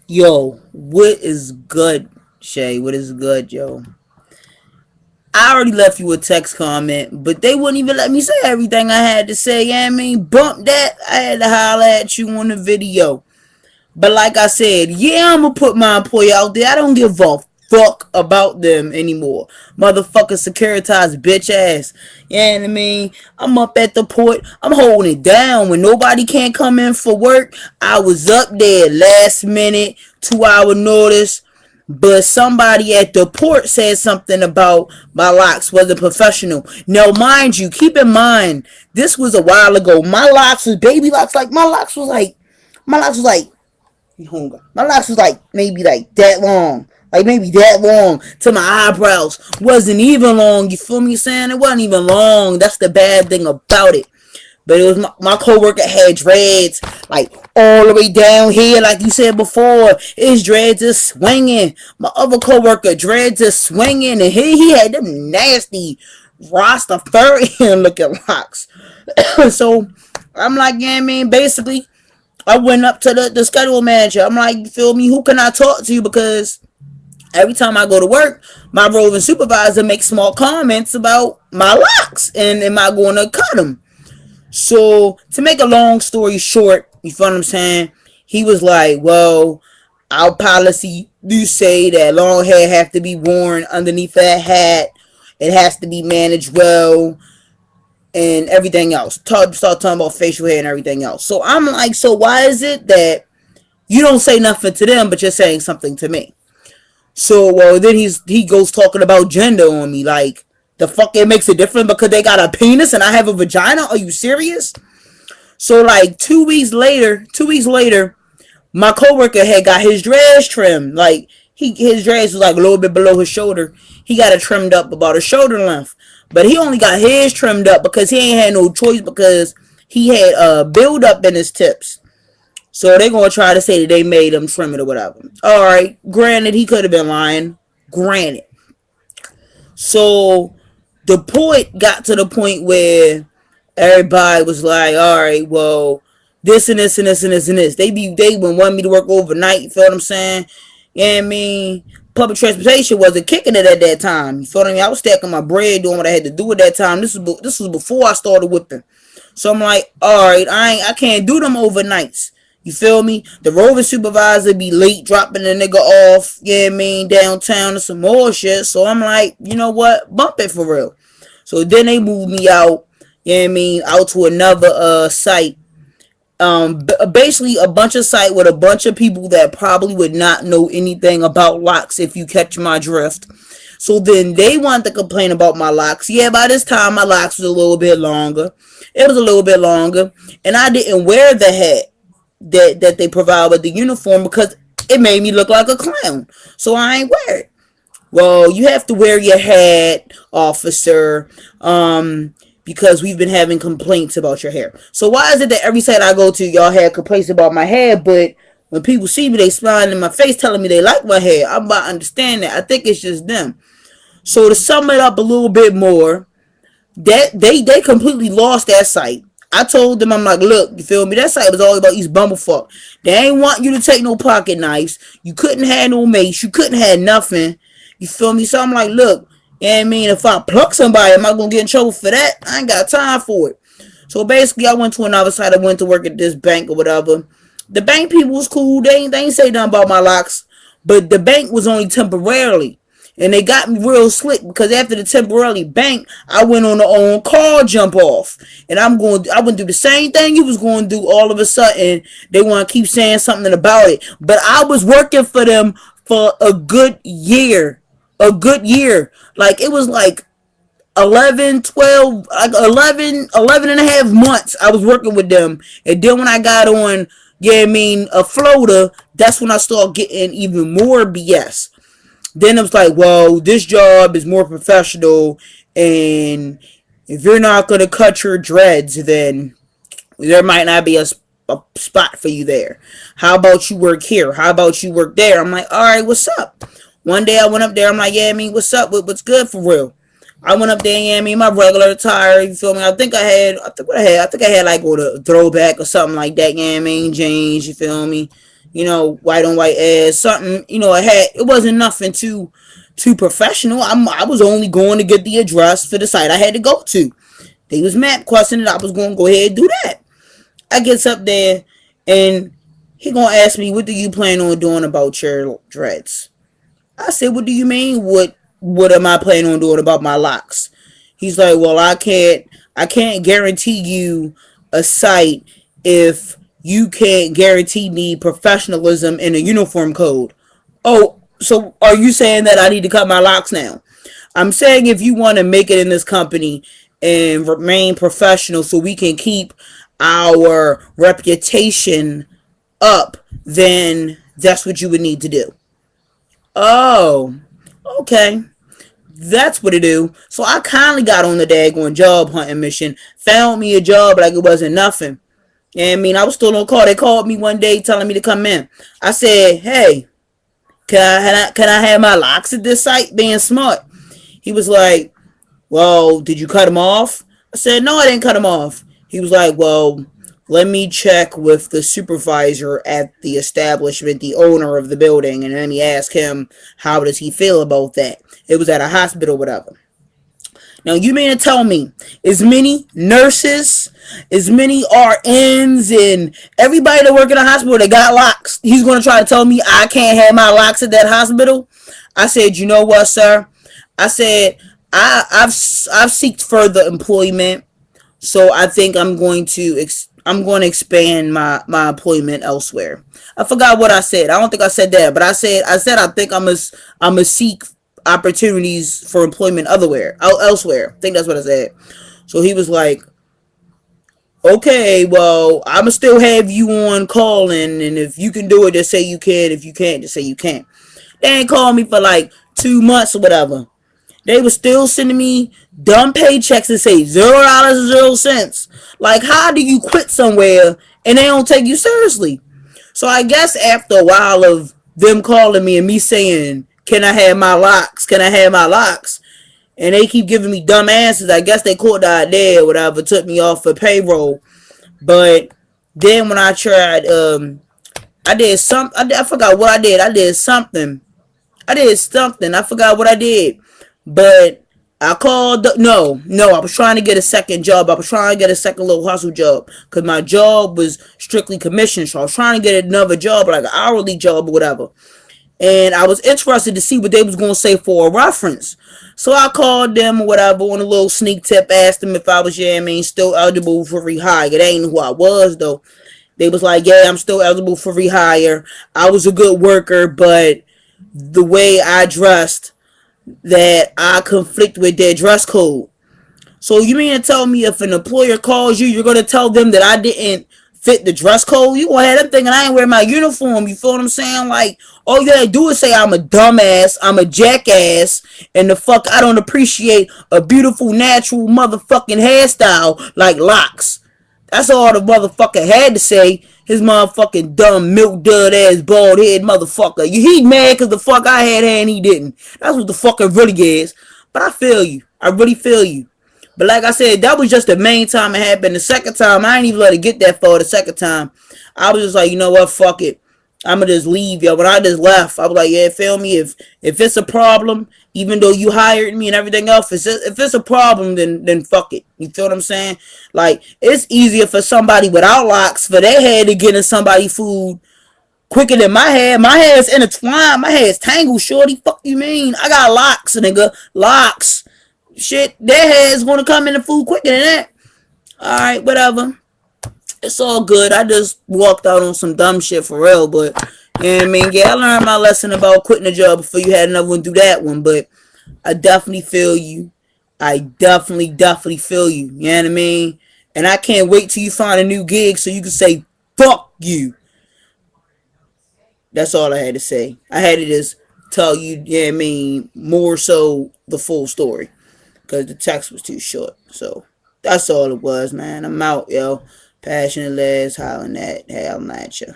Yo, what is good, Shay? What is good, yo? I already left you a text comment, but they wouldn't even let me say everything I had to say. Yeah, I mean, bump that. I had to holler at you on the video. But like I said, yeah, I'm gonna put my employer out there. I don't give a fuck about them anymore. Motherfucker securitized bitch ass. Yeah, you know what I mean? I'm up at the port. I'm holding it down when nobody can't come in for work. I was up there last minute, 2 hour notice. But somebody at the port said something about my locks wasn't professional. Now, mind you, keep in mind, this was a while ago. My locks was baby locks. My locks was like my locks was like maybe like that long. Like maybe that long to my eyebrows. Wasn't even long. You feel me saying? It wasn't even long. That's the bad thing about it. But it was my coworker had dreads like all the way down here, like you said before. His dreads is swinging. My other coworker dreads is swinging, and he had them nasty Rastafarian looking locks. So I'm like, yeah, I mean, basically, I went up to the schedule manager. I'm like, you feel me? Who can I talk to? Because every time I go to work, my roving supervisor makes small comments about my locks, and am I going to cut them? So to make a long story short, you feel what I'm saying? He was like, "Well, our policy do say that long hair have to be worn underneath that hat. It has to be managed well, and everything else." Start talking about facial hair and everything else. So I'm like, so why is it that you don't say nothing to them, but you're saying something to me? So well, then he goes talking about gender on me, like the fuck it makes it different because they got a penis and I have a vagina. Are you serious? So like 2 weeks later, my coworker had got his dreads trimmed. Like his dreads was like a little bit below his shoulder. He got it trimmed up about a shoulder length. But he only got his trimmed up because he ain't had no choice because he had a build up in his tips. So they're gonna try to say that they made him trim it or whatever. Alright, granted he could have been lying. Granted. So the point got to the point where everybody was like, all right, well, this and this and this and this and this. They would want me to work overnight, you feel what I'm saying? Yeah, you know I mean, public transportation wasn't kicking it at that time. You feel what I mean? I was stacking my bread, doing what I had to do at that time. This was before I started whipping. So I'm like, all right, I can't do them overnights. You feel me? The roving supervisor be late dropping the nigga off, yeah, you know I mean, downtown and some more shit. So I'm like, you know what? Bump it for real. So then they moved me out, you know what I mean, out to another site. Basically a bunch of site with a bunch of people that probably would not know anything about locks, if you catch my drift. So then they wanted to complain about my locks. Yeah, by this time my locks was a little bit longer. It was a little bit longer, and I didn't wear the hat that they provide with the uniform because it made me look like a clown. So I ain't wear it. Well, you have to wear your hat, officer, because we've been having complaints about your hair. So why is it that every site I go to, y'all have complaints about my hair, but when people see me, they smiling in my face, telling me they like my hair? I'm about to understand that. I think it's just them. So to sum it up a little bit more, that they completely lost that site. I told them, I'm like, look, you feel me? That site was all about East Bumblefuck. They ain't want you to take no pocket knives. You couldn't have no mace. You couldn't have nothing. You feel me? So I'm like, look, you know what I mean? If I pluck somebody, am I going to get in trouble for that? I ain't got time for it. So basically, I went to another site. I went to work at this bank or whatever. The bank people was cool. They ain't say nothing about my locks. But the bank was only temporarily. And they got me real slick because after the temporarily bank, I went on the on call jump off. And I wouldn't do the same thing you was going to do. All of a sudden, they want to keep saying something about it. But I was working for them for a good year. A good year. Like, it was like 11, 12, like 11 and a half months I was working with them. And then when I got on, yeah, I mean, a floater, that's when I started getting even more BS. Then it was like, well, this job is more professional, and if you're not going to cut your dreads, then there might not be a spot for you there. How about you work here? How about you work there? I'm like, all right, what's up? One day I went up there. I'm like, yeah, I mean, what's up? What's good for real? I went up there, yeah, I mean, my regular attire, you feel me? I think I think I had like a throwback or something like that, yeah, I mean, jeans, you feel me? white on white ass, something, it wasn't nothing too professional. I was only going to get the address for the site I had to go to. They was map questioning it. I was going to go ahead and do that. I gets up there, and he gonna ask me, what do you plan on doing about your dreads? I said, what do you mean? What am I planning on doing about my locks? He's like, well, I can't guarantee you a site if you can't guarantee me professionalism in a uniform code. Oh, so are you saying that I need to cut my locks now? I'm saying if you want to make it in this company and remain professional so we can keep our reputation up, then that's what you would need to do. Oh, okay. That's what it do. So I kindly got on the daggone job hunting mission, found me a job like it wasn't nothing. And I mean, I was still on call. They called me one day telling me to come in. I said, hey, can I have my locks at this site? Being smart. He was like, well, did you cut them off? I said, no, I didn't cut them off. He was like, well, let me check with the supervisor at the establishment, the owner of the building, and let me ask him how does he feel about that. It was at a hospital, whatever. Now, you mean to tell me as many nurses, as many RNs, and everybody that work in a hospital that got locks, he's going to try to tell me I can't have my locks at that hospital? I said, you know what, sir? I said, I've seeked further employment, so I think I'm going to expand my employment elsewhere. I forgot what I said. I don't think I said that, but I said I think I'm a seek opportunities for employment elsewhere. I think that's what I said. So he was like, okay, well, I'ma still have you on calling, and if you can do it, just say you can. If you can't, just say you can't. They ain't called me for like 2 months or whatever. They were still sending me dumb paychecks that say $0.00. Like, how do you quit somewhere and they don't take you seriously? So I guess after a while of them calling me and me saying, can I have my locks? Can I have my locks? And they keep giving me dumb answers. I guess they caught the idea or whatever, took me off for payroll. But then when I tried, I did I forgot what I did. I did something. I forgot what I did. But I called, no, I was trying to get a second job. I was trying to get a second little hustle job because my job was strictly commission. So I was trying to get another job, like an hourly job or whatever. And I was interested to see what they was going to say for a reference. So I called them or whatever on a little sneak tip, asked them if I was, still eligible for rehire. They ain't who I was, though. They was like, yeah, I'm still eligible for rehire. I was a good worker, but the way I dressed, that I conflict with their dress code. So you mean to tell me if an employer calls you, you're going to tell them that I didn't fit the dress code? You going to have them thinking I ain't wearing my uniform. You feel what I'm saying? Like, all you got to do is say I'm a dumbass, I'm a jackass, and the fuck I don't appreciate a beautiful, natural motherfucking hairstyle like locks. That's all the motherfucker had to say. His motherfucking dumb, milk dud ass, bald head motherfucker. He mad because the fuck I had hair and he didn't. That's what the fuck it really is. But I feel you. I really feel you. But like I said, that was just the main time it happened. The second time, I ain't even let it get that far. The second time, I was just like, you know what, fuck it. I'ma just leave, yo. When I just left, I was like, yeah, feel me? If it's a problem, even though you hired me and everything else, if it's a problem, then fuck it. You feel what I'm saying? Like, it's easier for somebody without locks for their hair to get in somebody's food quicker than my hair. My hair is intertwined. My hair is tangled, shorty. Fuck you mean? I got locks, nigga. Locks. Shit, their hair is gonna come in the food quicker than that. Alright, whatever. It's all good. I just walked out on some dumb shit for real, but you know what I mean? Yeah, I learned my lesson about quitting a job before you had another one do that one, but I definitely feel you. I definitely feel you. You know what I mean? And I can't wait till you find a new gig so you can say, fuck you. That's all I had to say. I had to just tell you, you know what I mean, more so the full story. Because the text was too short. So, that's all it was, man. I'm out, yo. Passionate Les, hollering at you.